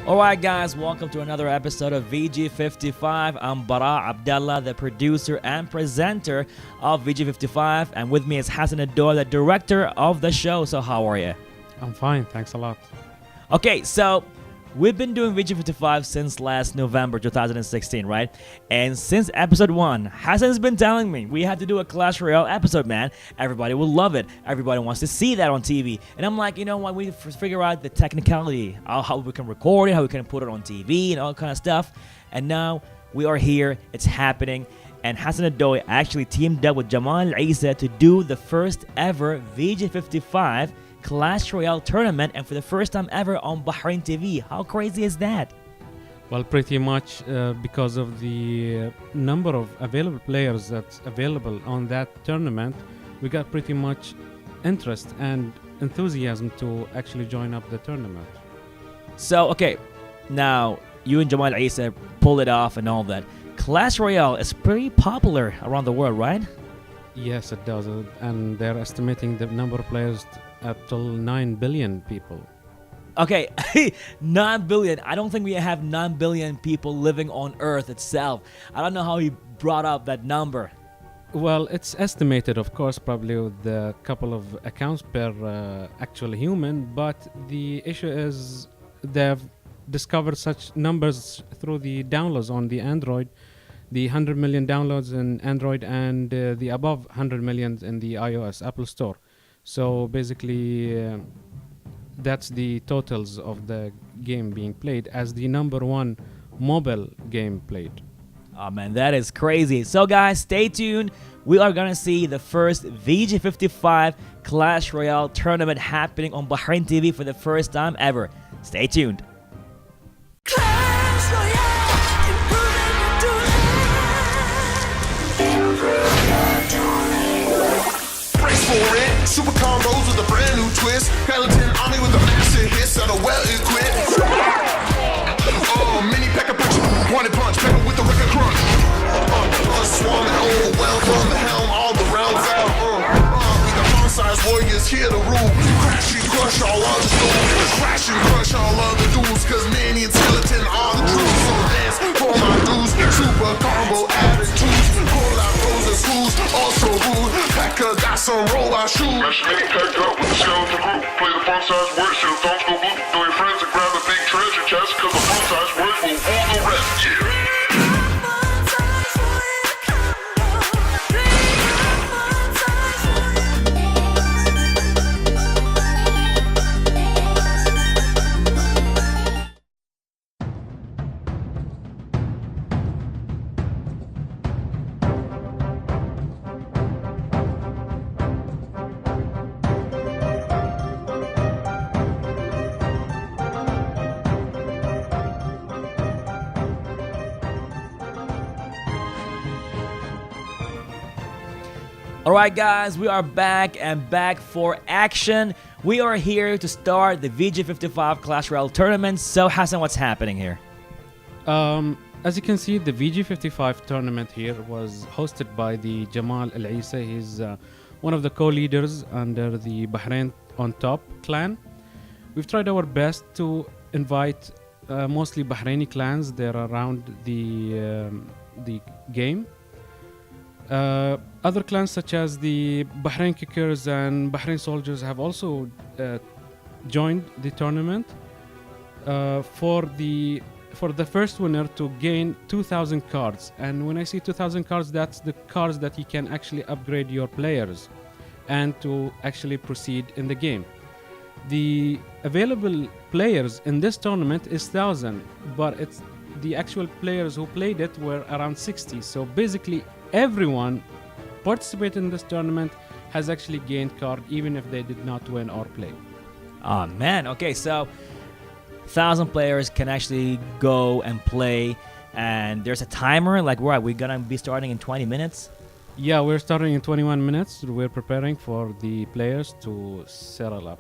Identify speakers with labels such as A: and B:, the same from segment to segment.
A: Alright guys, welcome to another episode of VG55. I'm Bara Abdallah, the producer and presenter of VG55, and with me is Hassan Ador, the director of the show. So how are you?
B: I'm fine, thanks a lot.
A: Okay, so we've been doing VG55 since last November 2016, right? And since episode 1, Hassan's been telling me we had to do a Clash Royale episode, man. Everybody will love it. Everybody wants to see that on TV. And I'm like, you know what? We need to figure out the technicality, how we can record it, how we can put it on TV, and all kind of stuff. And now we are here. It's happening. And Hassan Adoy actually teamed up with Jamal Isa to do the first ever VG55 Clash Royale tournament, and for the first time ever on Bahrain TV. How crazy is that?
B: Well, pretty much because of the number of available players that's available on that tournament, we got pretty much interest and enthusiasm to actually join up the tournament.
A: So, okay, now you and Jamal Isa pulled it off and all that. Clash Royale is pretty popular around the world, right?
B: Yes, it does, and they're estimating the number of players up till 9 billion people.
A: Okay, 9 billion. I don't think we have 9 billion people living on Earth itself. I don't know how he brought up that number.
B: Well, it's estimated, of course, probably with a couple of accounts per actual human, but the issue is they've discovered such numbers through the downloads on the Android, the 100 million downloads in Android and the above 100 million in the iOS Apple Store. So basically, that's the totals of the game being played as the number one mobile game played.
A: Oh man, that is crazy. So guys, stay tuned. We are gonna see the first VG55 Clash Royale tournament happening on Bahrain TV for the first time ever. Stay tuned.
C: Clash Royale, brace for it. Super combos with a brand new twist. Peloton army with a massive hits that are well equipped. Mini pack of punch, one punch, pepper with the record crunch. Swarming overwhelmed from the helm, all the rounds out. We the fun-sized warriors here to rule. Crash and crush all other duels. Crash and crush all other duels. Cause Manny and Skeleton are the truth. So dance for my dudes. Super combo attitudes. Pull out pros and screws. Also rude. Packer got some robot shoes.
D: Mesh me packed up with the skeleton group. Play the fun-sized words till the thumbs go blue. Know your friends and grab a big treasure chest. Cause the fun-sized words will rule the rest. Yeah.
A: Alright guys, we are back and back for action. We are here to start the VG55 Clash Royale tournament. So Hassan, what's happening here?
B: As you can see, the VG55 tournament here was hosted by the Jamal Al Isa. He's one of the co-leaders under the Bahrain on Top clan. We've tried our best to invite mostly Bahraini clans. They're around the game. Other clans such as the Bahrain Kickers and Bahrain Soldiers have also joined the tournament for the first winner to gain 2,000 cards. And when I say 2,000 cards, that's the cards that you can actually upgrade your players and to actually proceed in the game. The available players in this tournament is 1,000, but it's the actual players who played it were around 60. So basically everyone participating in this tournament has actually gained card even if they did not win or play.
A: Oh man, okay, so 1,000 players can actually go and play, and there's a timer, like what, we're gonna be starting in 20 minutes?
B: Yeah, we're starting in 21 minutes. We're preparing for the players to settle up.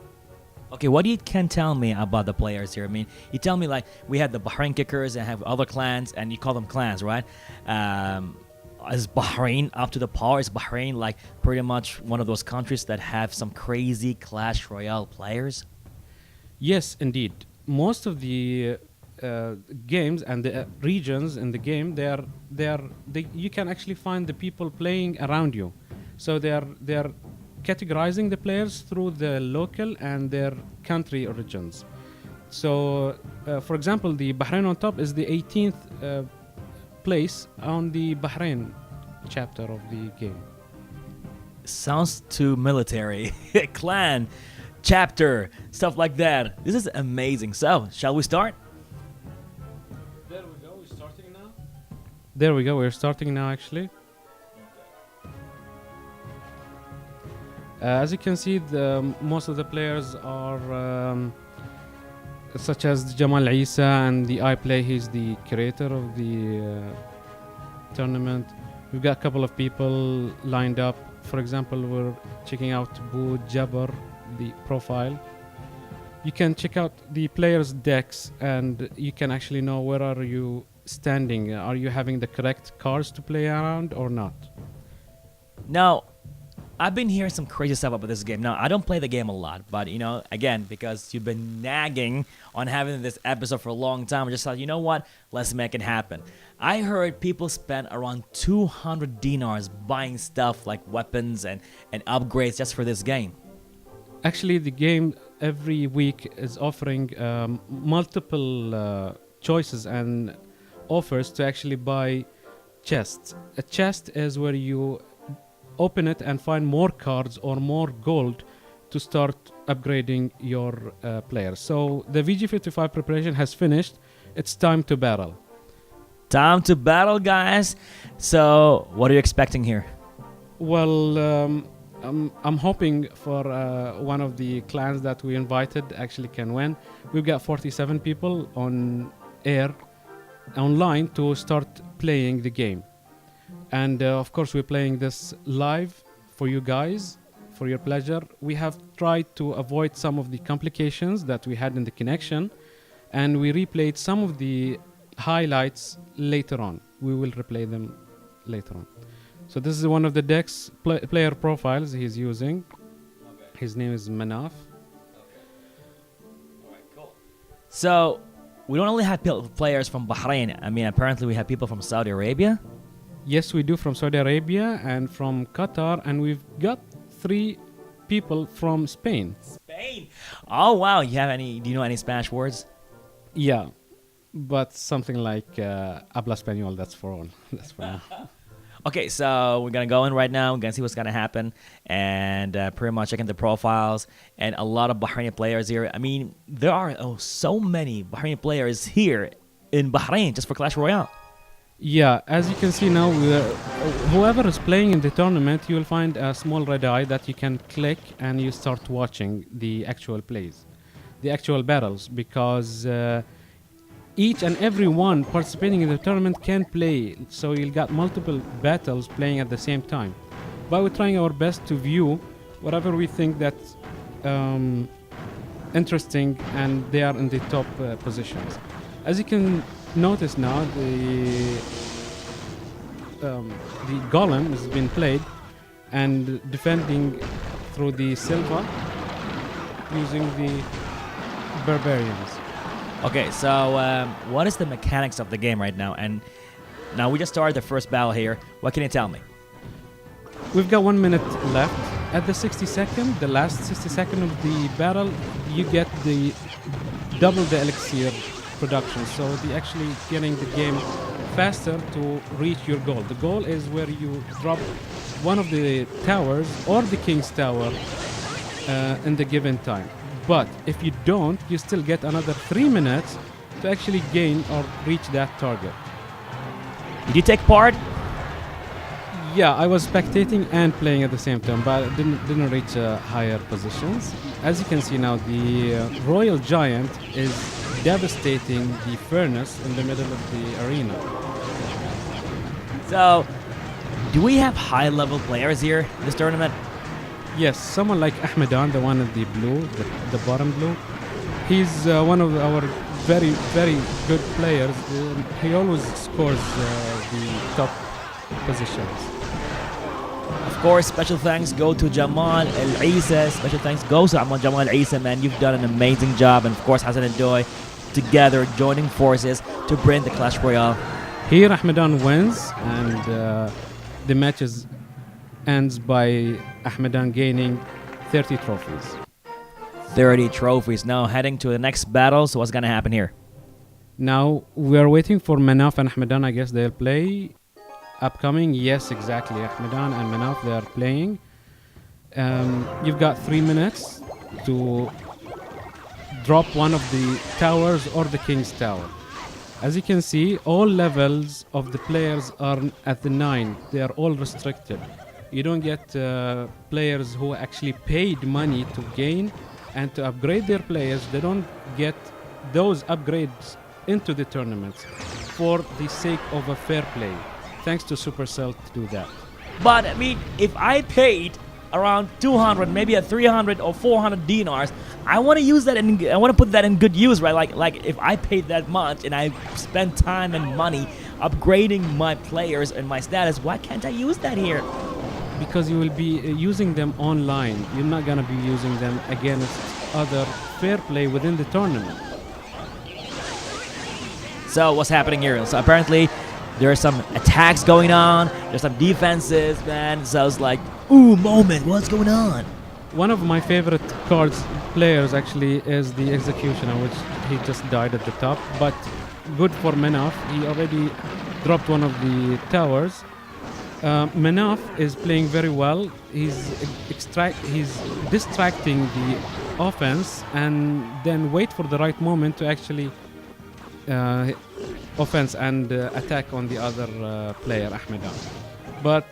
A: Okay, what you can tell me about the players here? I mean, you tell me like we have the Bahrain Kickers and have other clans, and you call them clans, right? Is Bahrain up to the par? Is Bahrain like pretty much one of those countries that have some crazy Clash Royale players?
B: Yes, indeed. Most of the games and the regions in the game, you can actually find the people playing around you. So they're categorizing the players through the local and their country origins. So, for example, the Bahrain on top is the 18th place on the Bahrain chapter of the game.
A: Sounds too military. Clan, chapter, stuff like that. This is amazing. So, shall we start?
B: There we go. We're starting now. There we go. We're starting now, actually. As you can see, most of the players are such as Jamal Isa and the iPlay. He's the creator of the tournament. We've got a couple of people lined up. For example, we're checking out Bu Jabbar, the profile. You can check out the players' decks, and you can actually know where are you standing. Are you having the correct cards to play around or not?
A: Now, I've been hearing some crazy stuff about this game. Now, I don't play the game a lot, but, you know, again, because you've been nagging on having this episode for a long time, I just thought, you know what? Let's make it happen. I heard people spend around 200 dinars buying stuff like weapons and upgrades just for this game.
B: Actually, the game every week is offering multiple choices and offers to actually buy chests. A chest is where you open it and find more cards or more gold to start upgrading your players. So the VG55 preparation has finished. It's time to battle.
A: Time to battle, guys. So, what are you expecting here?
B: Well, I'm hoping for one of the clans that we invited actually can win. We've got 47 people on air, online to start playing the game. And of course, we're playing this live for you guys, for your pleasure. We have tried to avoid some of the complications that we had in the connection, and we replayed some of the highlights later on. We will replay them later on. So this is one of the decks player profiles he's using. Okay. His name is Manaf.
A: Okay. All right, cool. So we don't only have players from Bahrain. I mean, apparently we have people from Saudi Arabia.
B: Yes, we do, from Saudi Arabia and from Qatar, and we've got 3 people from Spain.
A: Spain. Oh wow! Do you know any Spanish words?
B: Yeah, but something like habla español. That's for all. That's for now.
A: Okay, so we're gonna go in right now. We're gonna see what's gonna happen, and pretty much checking the profiles and a lot of Bahraini players here. I mean, there are so many Bahraini players here in Bahrain just for Clash Royale.
B: Yeah, as you can see now, whoever is playing in the tournament, you will find a small red eye that you can click and you start watching the actual plays, the actual battles, because each and every one participating in the tournament can play, so you'll got multiple battles playing at the same time. But we're trying our best to view whatever we think that's interesting, and they are in the top positions. As you can notice now, the golem has been played and defending through the silver using the barbarians.
A: Okay, so what is the mechanics of the game right now? And now we just started the first battle here. What can you tell me?
B: We've got 1 minute left. At the 60-second, the last 60-second of the battle, you get the double the elixir production, so the actually getting the game faster to reach your goal. The goal is where you drop one of the towers or the king's tower in the given time. But if you don't, you still get another 3 minutes to actually gain or reach that target.
A: Did you take part?
B: Yeah, I was spectating and playing at the same time, but didn't reach higher positions. As you can see now, the Royal Giant is devastating the furnace in the middle of the arena.
A: So, do we have high-level players here in this tournament?
B: Yes, someone like Ahmedan, the one in the blue, the bottom blue. He's one of our very, very good players. He always scores the top positions.
A: Of course, special thanks go to Jamal El Isa. Special thanks goes to Jamal El Isa, man. You've done an amazing job. And of course, Hassan and Doy, together, joining forces to bring the Clash Royale?
B: Here, Ahmedan wins, and the match ends by Ahmedan gaining 30 trophies.
A: 30 trophies. Now heading to the next battle. So what's gonna happen here?
B: Now we are waiting for Manaf and Ahmedan. I guess they'll play upcoming. Yes, exactly. Ahmedan and Manaf, they are playing. You've got 3 minutes to drop one of the towers or the king's tower. As you can see, all levels of the players are at the 9. They are all restricted. You don't get players who actually paid money to gain and to upgrade their players. They don't get those upgrades into the tournaments for the sake of a fair play. Thanks to Supercell to do that.
A: But I mean, if I paid around 200, maybe at 300 or 400 dinars, I want to use that and I want to put that in good use, right? Like if I paid that much and I spent time and money upgrading my players and my status, why can't I use that here?
B: Because you will be using them online. You're not going to be using them against other fair play within the tournament.
A: So what's happening here? So apparently there are some attacks going on, there's some defenses, man. So it's like, ooh, moment, what's going on?
B: One of my favorite players actually is the Executioner, which he just died at the top. But good for Manaf, he already dropped one of the towers. Manaf is playing very well. He's distracting the offense and then wait for the right moment to actually offense and attack on the other player, Ahmedan. But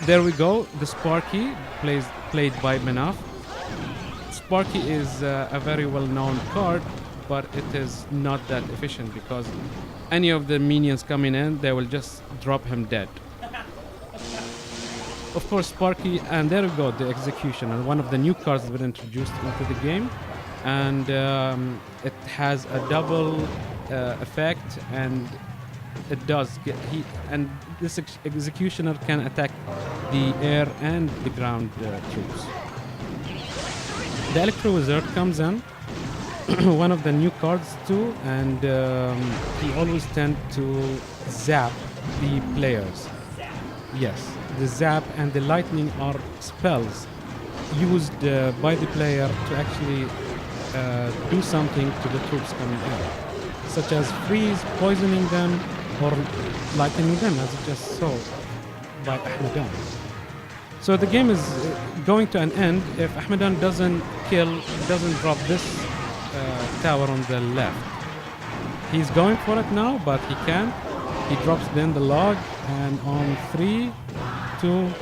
B: there we go. The Sparky played by Manaf. Sparky is a very well-known card, but it is not that efficient because any of the minions coming in, they will just drop him dead. Of course, Sparky, and there we go, the Executioner, one of the new cards that were introduced into the game, and it has a double effect, and it does get and this Executioner can attack the air and the ground troops. The Electro Wizard comes in, one of the new cards too, and he always tend to zap the players. Yes, the zap and the lightning are spells used by the player to actually do something to the troops coming in, such as freeze, poisoning them, or lightning them, as you just saw by Ahmedan. So the game is going to an end if Ahmedan doesn't drop this tower on the left. He's going for it now, but he can't. He drops then the log, and on 3, 2,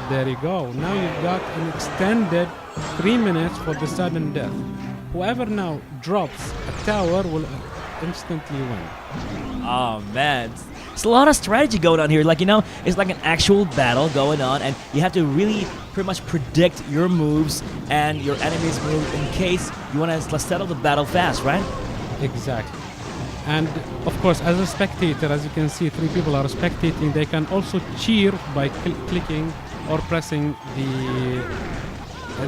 B: there you go. Now you've got an extended 3 minutes for the sudden death. Whoever now drops a tower will instantly win.
A: Oh man, it's a lot of strategy going on here. Like, you know, it's like an actual battle going on, and you have to really pretty much predict your moves and your enemy's move in case you want to settle the battle fast, right?
B: Exactly. And of course, as a spectator, as you can see, 3 people are spectating. They can also cheer by clicking or pressing the.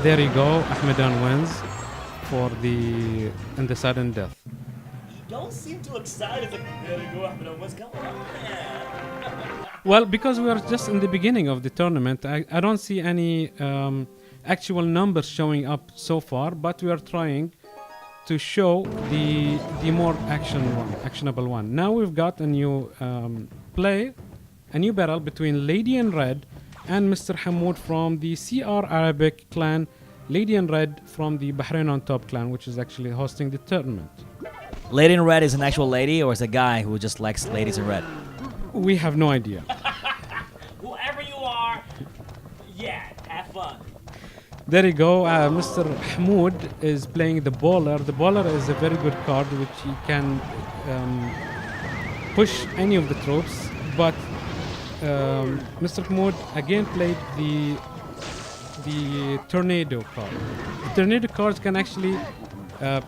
B: There you go. Ahmedan wins in the sudden death.
A: You don't seem too excited. Like, there you go, Ahmedan. What's going on, man?
B: Well, because we are just in the beginning of the tournament, I don't see any actual numbers showing up so far, but we are trying to show the more actionable one. Now we've got a new a new battle between Lady in Red and Mr. Hamoud from the CR Arabic clan, Lady in Red from the Bahrain on Top clan, which is actually hosting the tournament.
A: Lady in Red is an actual lady, or is a guy who just likes ladies in red?
B: We have no idea.
A: Whoever you are, yeah, have fun.
B: There you go. Mr. Hamoud is playing the Bowler. The Bowler is a very good card which he can push any of the troops. But Mr. Hamoud again played the Tornado card. The Tornado cards can actually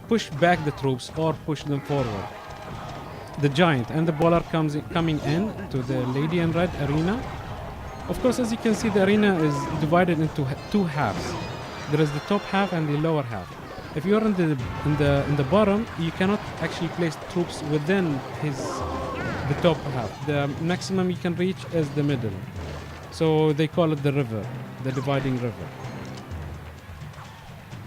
B: push back the troops or push them forward. The Giant and the Bowler coming in to the Lady in Red arena. Of course, as you can see, the arena is divided into 2 halves. There is the top half and the lower half. If you're in the bottom, you cannot actually place troops within the top half. The maximum you can reach is the middle. So they call it the river, the dividing river.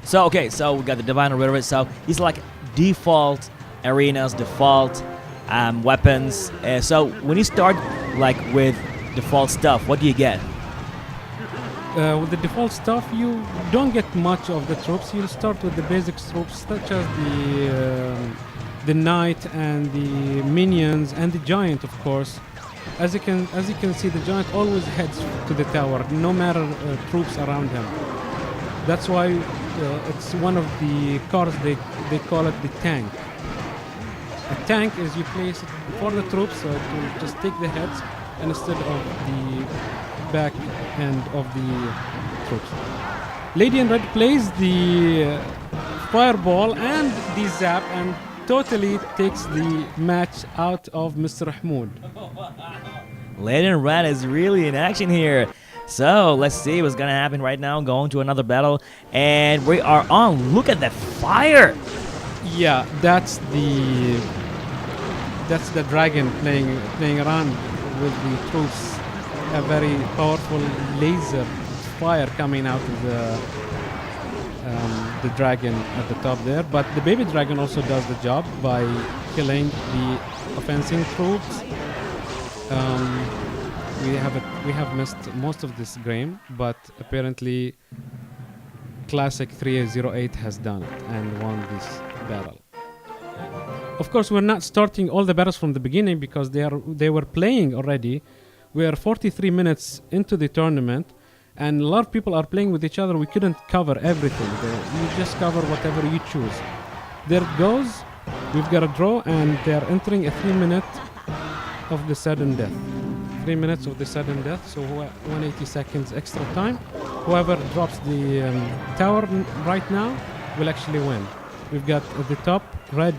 A: So okay, so we got the Divine River. So it's like default arenas, default weapons. So when you start like with default stuff, what do you get?
B: With the default stuff, you don't get much of the troops. You'll start with the basic troops, such as the knight and the minions and the giant, of course. As you can see, the giant always heads to the tower, no matter troops around him. That's why it's one of the cards they call it the tank. A tank is you place it before the troops to just take the heads instead of the back end of the troops. Lady in Red plays the fireball and the zap and totally takes the match out of Mr. Mahmoud.
A: Lady in Red is really in action here. So let's see what's gonna happen right now. Going to another battle, and we are on. Look at that fire!
B: Yeah, that's the dragon playing around with the troops. A very powerful laser fire coming out of the dragon at the top there. But the baby dragon also does the job by killing the offending troops. We have missed most of this game, but apparently Classic 308 has done it and won this battle. Of course, we're not starting all the battles from the beginning because they were playing already. We are 43 minutes into the tournament, and a lot of people are playing with each other. We couldn't cover everything. You just cover whatever you choose. There it goes. We've got a draw, and they're entering a 3 minute of the sudden death. 3 minutes of the sudden death, so 180 seconds extra time. Whoever drops the tower right now will actually win. We've got at the top red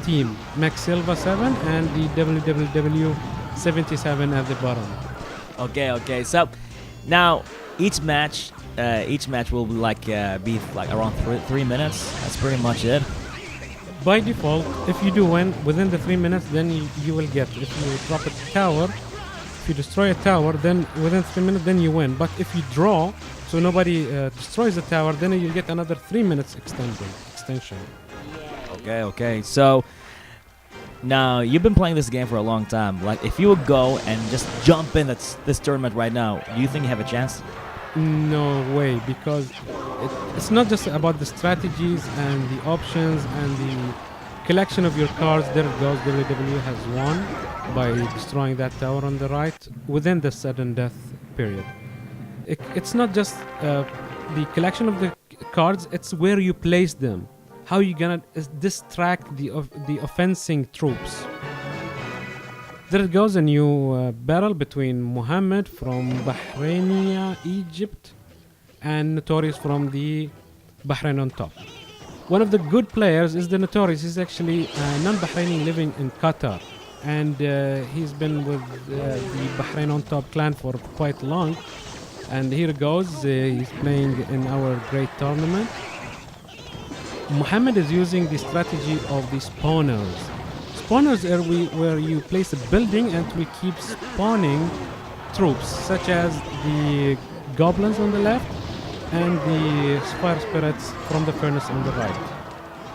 B: team Max Silva 7 and the WWW 77 at the bottom.
A: Okay. So now each match will be like around 3 minutes. That's pretty much it.
B: By default, if you do win within the 3 minutes, then you will get. If you drop a tower, if you destroy a tower, then within 3 minutes, then you win. But if you draw, so nobody destroys the tower, then you'll get another 3 minutes extension.
A: Okay. So now you've been playing this game for a long time. Like, if you would go and just jump in this tournament right now, do you think you have a chance?
B: No way, because it's not just about the strategies and the options and the collection of your cards. There it goes. WWE has won by destroying that tower on the right within the sudden death period. It's not just the collection of the cards. It's where you place them. How you gonna distract the offending troops. There it goes, a new battle between Muhammad from Bahrain, Egypt, and Notorious from the Bahrain on top. One of the good players is the Notorious. He's actually a non-Bahraini living in Qatar, and he's been with the Bahrain on top clan for quite long. And here it goes, he's playing in our great tournament. Muhammad is using the strategy of the spawners. Spawners are where you place a building and we keep spawning troops, such as the goblins on the left and the fire spirits from the furnace on the right.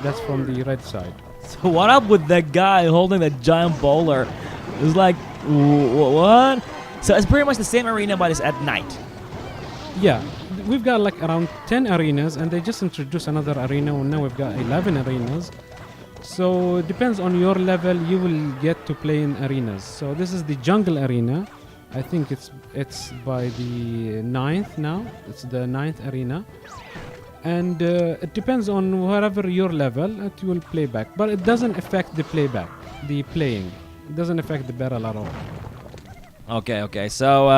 B: That's from the red side.
A: So what up with that guy holding that giant bowler? It's like, what? So it's pretty much the same arena, but it's at night.
B: Yeah, we've got like around 10 arenas, and they just introduced another arena, and now we've got 11 arenas. So it depends on your level, you will get to play in arenas. So this is the jungle arena. I think it's by the 9th now. It's the 9th arena. And it depends on wherever your level, it will play back. But it doesn't affect the playback, the playing. It doesn't affect the battle at all.
A: Okay. So,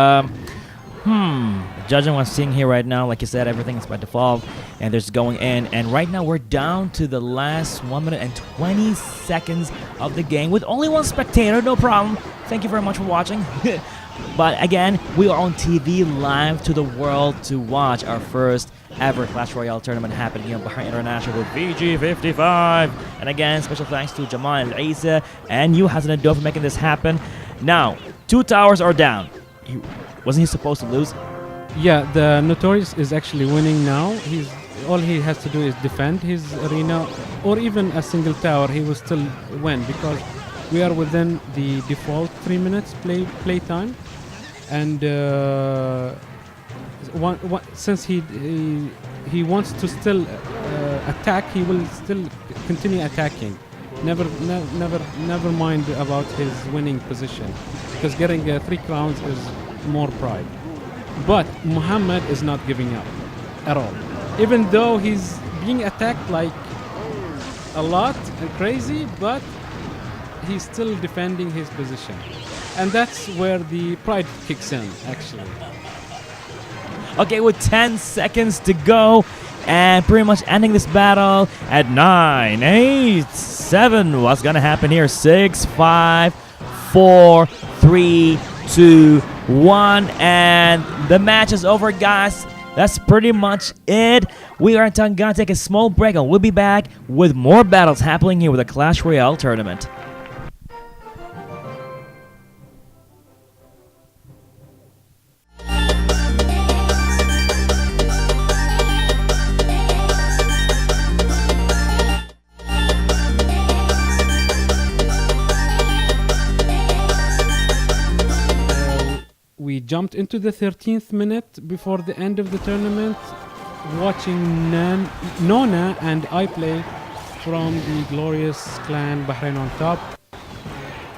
A: judging what I'm seeing here right now, like you said, everything is by default, and there's going in. And right now we're down to the last 1 minute and 20 seconds of the game with only one spectator. No problem. Thank you very much for watching. But again, we are on TV live to the world to watch our first ever Clash Royale tournament happening here in Bahrain International with VG55. And again, special thanks to Jamal Al-Isa and you, Hassan Ado, for making this happen. Now, 2 towers are down. Wasn't he supposed to lose?
B: Yeah, the Notorious is actually winning now. All he has to do is defend his arena, or even a single tower, he will still win because we are within the default 3 minutes play time, and since he wants to still attack, he will still continue attacking. Never mind about his winning position, because getting 3 crowns is more pride. But Muhammad is not giving up at all. Even though he's being attacked like a lot and crazy, but he's still defending his position. And that's where the pride kicks in, actually.
A: Okay, with 10 seconds to go, and pretty much ending this battle at 9, 8, 7. What's gonna happen here? 6, 5, 4, 3, 2, 1, and the match is over, guys. That's pretty much it. We are gonna take a small break, and we'll be back with more battles happening here with the Clash Royale tournament.
B: We jumped into the 13th minute before the end of the tournament, watching Nona and iPlay from the glorious clan Bahrain on top.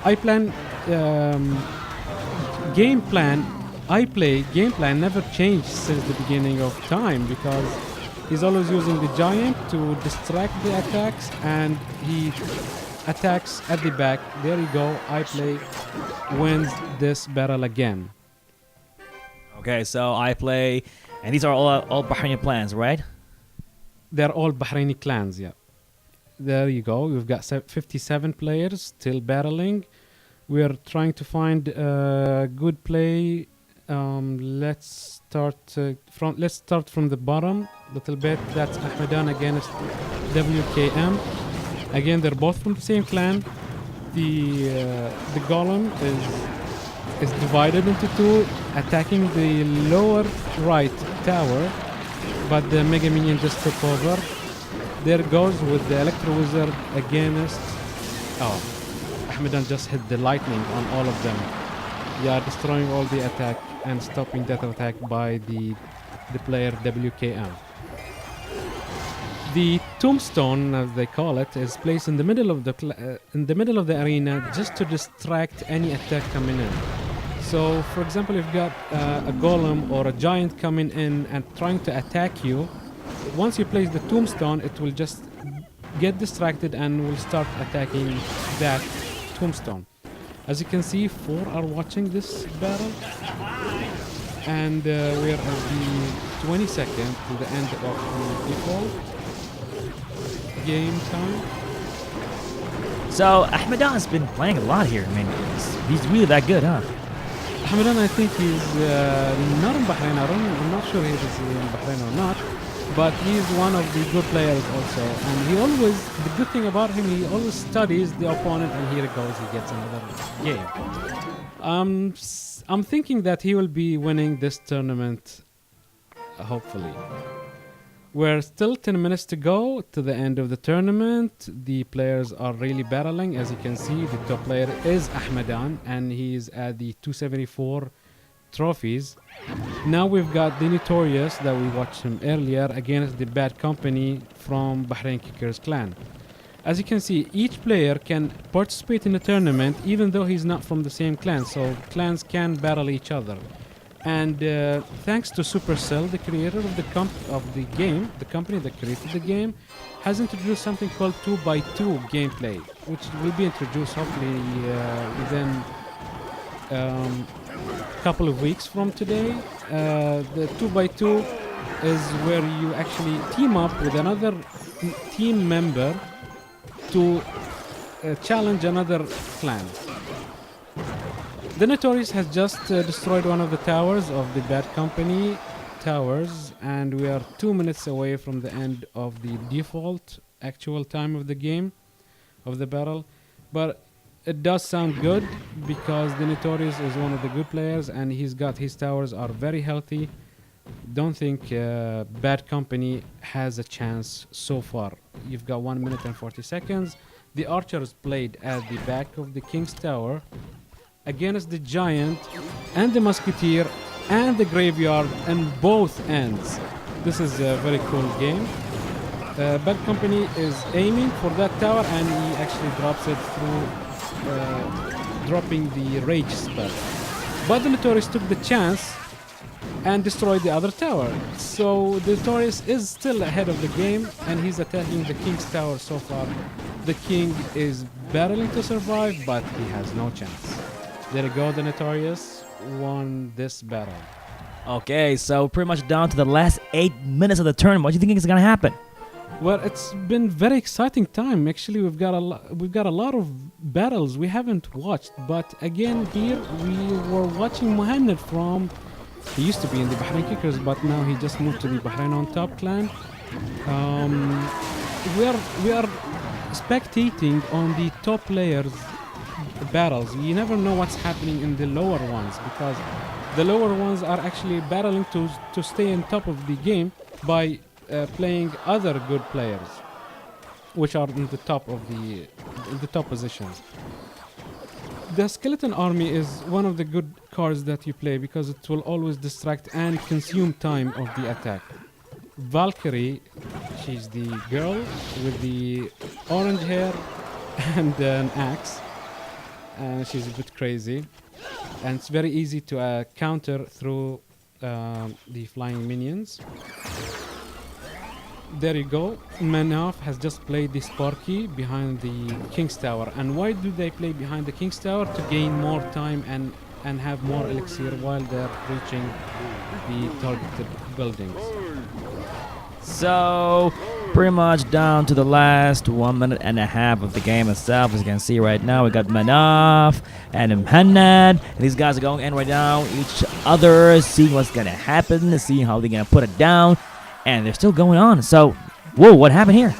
B: iPlay game plan never changed since the beginning of time, because he's always using the giant to distract the attacks, and he attacks at the back. There you go, iPlay wins this battle again.
A: Okay, so I play, and these are all Bahraini plans, right?
B: They're all Bahraini clans, yeah. There you go. We've got 57 players still battling. We're trying to find good play. Let's start from the bottom a little bit. That's Ahmedan against WKM. Again, they're both from the same clan. The golem is divided into 2, attacking the lower right tower, but the Mega Minion just took over. There goes with the Electro Wizard against... Oh, Ahmedan just hit the lightning on all of them. Yeah, destroying all the attack and stopping that attack by the player WKM. The tombstone, as they call it, is placed in the middle of the arena just to distract any attack coming in. So, for example, if you've got a golem or a giant coming in and trying to attack you, once you place the tombstone, it will just get distracted and will start attacking that tombstone. As you can see, 4 are watching this battle, and we're at the 22nd to the end of the default game time.
A: So Ahmedan's been playing a lot here. I mean, he's really that good, huh?
B: Ahmedan, I think he's not in Bahrain. I'm not sure he is in Bahrain or not, but he's one of the good players also. And the good thing about him, he always studies the opponent, and here it goes, he gets another game. I'm thinking that he will be winning this tournament, hopefully. We're still 10 minutes to go to the end of the tournament. The players are really battling. As you can see, the top player is Ahmedan, and he's at the 274 trophies. Now we've got the Notorious that we watched him earlier against the Bad Company from Bahrain Kickers clan. As you can see, each player can participate in the tournament even though he's not from the same clan, so clans can battle each other. And thanks to Supercell, the creator of the game, the company that created the game, has introduced something called 2x2 gameplay, which will be introduced hopefully within a couple of weeks from today. The 2x2 is where you actually team up with another team member to challenge another clan. The Notorious has just destroyed one of the towers of the Bad Company towers, and we are 2 minutes away from the end of the default actual time of the game, of the battle. But it does sound good because the Notorious is one of the good players, and his towers are very healthy. Don't think Bad Company has a chance so far. You've got 1 minute and 40 seconds. The archers played at the back of the King's Tower against the Giant and the Musketeer and the Graveyard on both ends. This is a very cool game. Bad Company is aiming for that tower, and he actually drops it through dropping the Rage spell. But the Notorious took the chance and destroyed the other tower. So the Notorious is still ahead of the game, and he's attacking the King's Tower so far. The King is battling to survive, but he has no chance. There you go, the Notorious won this battle.
A: Okay, so pretty much down to the last 8 minutes of the tournament. What do you think is gonna happen?
B: Well, it's been very exciting time. Actually, we've got a lot of battles we haven't watched. But again, here we were watching Mohammed from. He used to be in the Bahrain Kickers, but now he just moved to the Bahrain on Top clan. We are spectating on the top players' battles. You never know what's happening in the lower ones, because the lower ones are actually battling to stay on top of the game by playing other good players, which are in the top positions. The Skeleton Army is one of the good cards that you play because it will always distract and consume time of the attack. Valkyrie, she's the girl with the orange hair and an axe. She's a bit crazy, and it's very easy to counter through the flying minions. There you go. Manaf has just played the Sparky behind the King's Tower. And why do they play behind the King's Tower? To gain more time and have more elixir while they're reaching the targeted buildings.
A: So, pretty much down to the last 1 minute and a half of the game itself. As you can see right now, we got Manaf and Mhanad. These guys are going in right now, each other, seeing what's gonna happen, seeing how they're gonna put it down. And they're still going on. So, whoa, what happened here?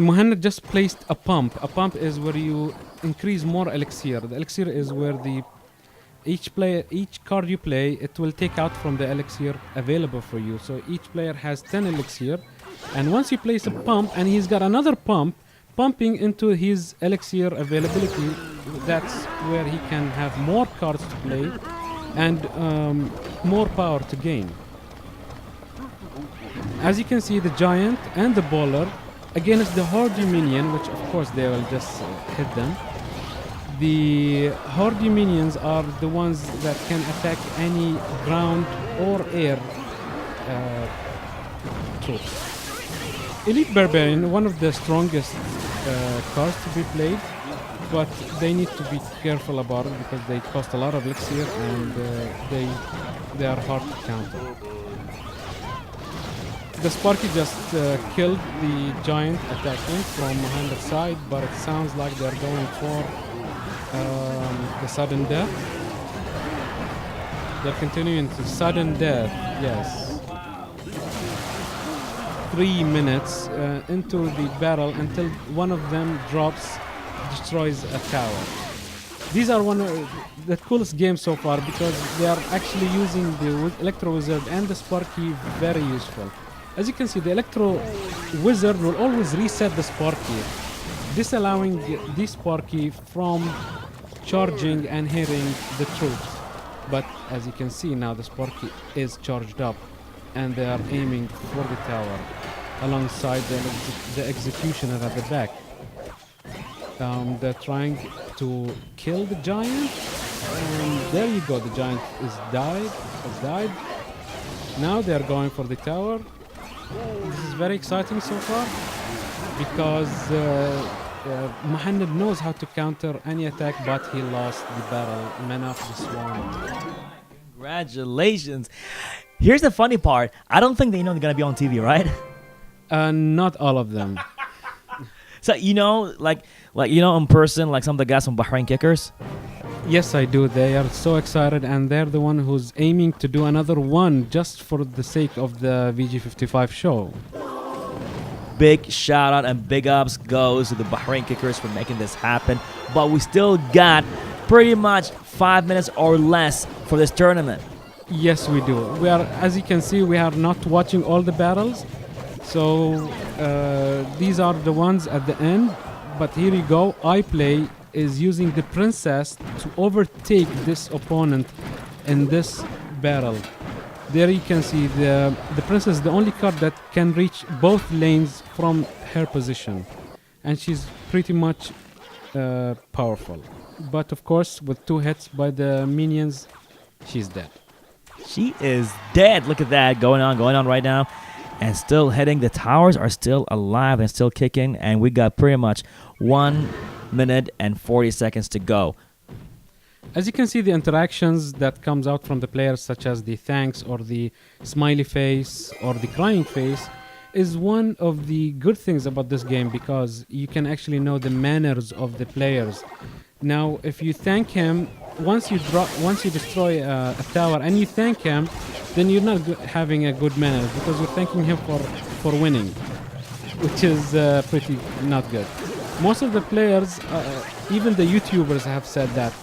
B: Mohammed just placed a pump. A pump is where you increase more elixir. The elixir is where each card you play, it will take out from the elixir available for you. So each player has 10 elixir, and once you place a pump, and he's got another pump pumping into his elixir availability, that's where he can have more cards to play and more power to gain. As you can see, the Giant and the Bowler against the Hardy Minion, which of course they will just hit them. The Hardy Minions are the ones that can attack any ground or air troops. Elite Barbarian, one of the strongest cards to be played, but they need to be careful about it because they cost a lot of elixir and they are hard to counter. The Sparky just killed the Giant attacking from Mohammed's side, but it sounds like they're going for the sudden death. They're continuing to sudden death, yes. 3 minutes into the battle until one of them destroys a tower. These are one of the coolest games so far because they are actually using the Electro Wizard and the Sparky very useful. As you can see, the Electro Wizard will always reset the Sparky, disallowing the Sparky from charging and hitting the troops. But as you can see now, the Sparky is charged up and they are aiming for the tower alongside the Executioner at the back. They're trying to kill the Giant, and there you go, the Giant has died. Now they're going for the tower. This is very exciting so far because Mohammed knows how to counter any attack, but he lost the battle. Manaf just won.
A: Congratulations. Here's the funny part. I don't think they know they're going to be on TV, right?
B: Not all of them.
A: So, you know, like in person, like some of the guys from Bahrain Kickers,
B: Yes, I do. They are so excited, and they're the one who's aiming to do another one just for the sake of the VG55 show.
A: Big shout out and big ups goes to the Bahrain Kickers for making this happen. But we still got pretty much 5 minutes or less for this tournament.
B: Yes, we do. We are, as you can see, we are not watching all the battles. So these are the ones at the end. But here you go. iPlay is using the princess to overtake this opponent in this battle. There you can see the princess is the only card that can reach both lanes from her position. And she's pretty much powerful. But of course, with 2 hits by the minions, she's dead.
A: She is dead. Look at that going on right now. And still hitting. The towers are still alive and still kicking. And we got pretty much 1 minute and 40 seconds to go.
B: As you can see, the interactions that comes out from the players, such as the thanks or the smiley face or the crying face, is one of the good things about this game, because you can actually know the manners of the players. Now, if you thank him, once you destroy a tower and you thank him, then you're not having a good manners, because you're thanking him for winning, which is pretty not good. Most of the players, even the YouTubers, have said that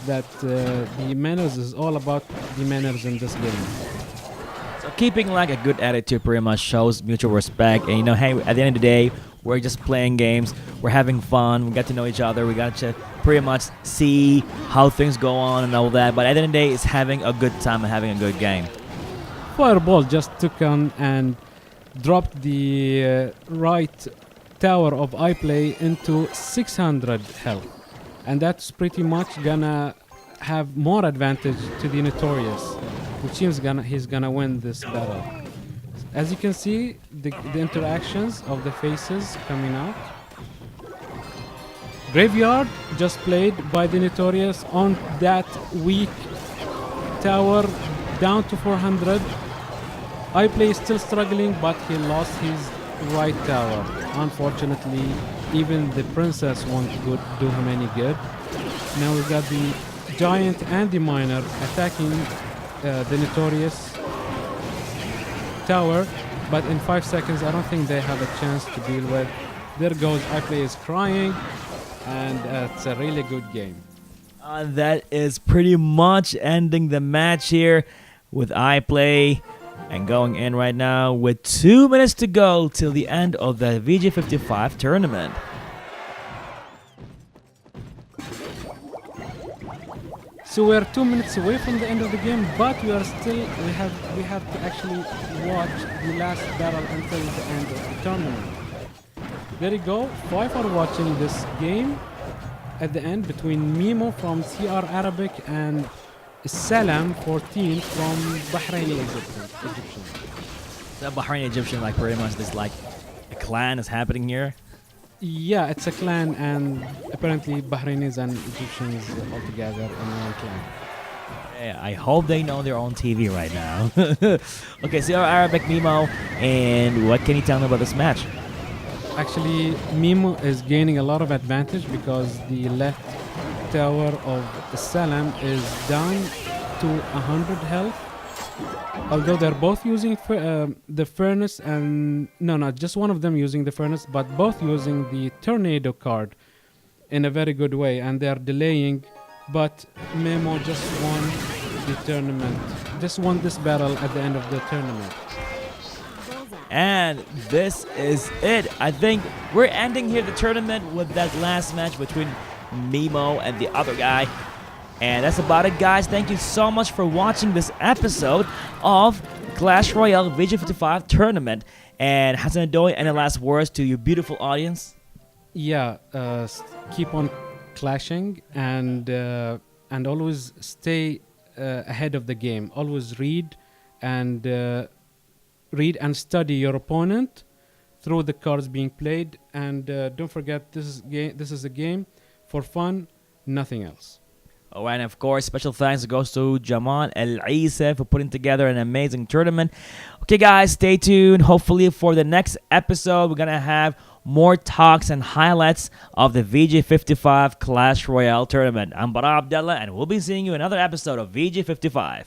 B: the manners is all about the manners in this game.
A: So keeping like a good attitude pretty much shows mutual respect. And hey, at the end of the day, we're just playing games. We're having fun. We got to know each other. We got to pretty much see how things go on and all that. But at the end of the day, it's having a good time and having a good game.
B: Fireball just took on and dropped the right tower of iPlay into 600 health, and that's pretty much gonna have more advantage to the Notorious, which seems he's gonna win this battle. As you can see, the interactions of the faces coming out. Graveyard just played by the Notorious on that weak tower down to 400. iPlay is still struggling, but he lost his right tower. Unfortunately, even the princess won't do him any good. Now we got the giant and the miner attacking the Notorious tower, but in 5 seconds I don't think they have a chance to deal with. There goes iPlay is crying, and it's a really good game.
A: That is pretty much ending the match here with iPlay. And going in right now with 2 minutes to go till the end of the VG55 tournament.
B: So we're 2 minutes away from the end of the game, but we have to actually watch the last battle until the end of the tournament. There you go. 5 are watching this game at the end between Mimo from CR Arabic and Salam 14 from Bahraini Egyptian.
A: The Bahraini Egyptian, like pretty much this like a clan is happening here.
B: Yeah, it's a clan, and apparently Bahrainis and Egyptians all together in one clan.
A: Yeah, I hope they know they're on TV right now. Okay, CR Arabic Mimo, and what can you tell me about this match?
B: Actually, Mimo is gaining a lot of advantage because the left tower of Salam is down to 100 health. Although they're both using the furnace, and no, just one of them using the furnace, but both using the tornado card in a very good way, and they're delaying. But Memo just won the tournament, just won this battle at the end of the tournament.
A: And this is it. I think we're ending here the tournament with that last match between Mimo and the other guy. And that's about it, guys. Thank you so much for watching this episode of Clash Royale VG55 tournament. And Hassan Adoy, any last words to your beautiful audience?
B: Yeah, keep on clashing, and always stay ahead of the game. Always read and study your opponent through the cards being played. And don't forget, this is a game for fun, nothing else.
A: Oh, and of course, special thanks goes to Jamal El Isa for putting together an amazing tournament. Okay, guys, stay tuned. Hopefully, for the next episode, we're going to have more talks and highlights of the VG55 Clash Royale tournament. I'm Bara Abdallah, and we'll be seeing you in another episode of VG55.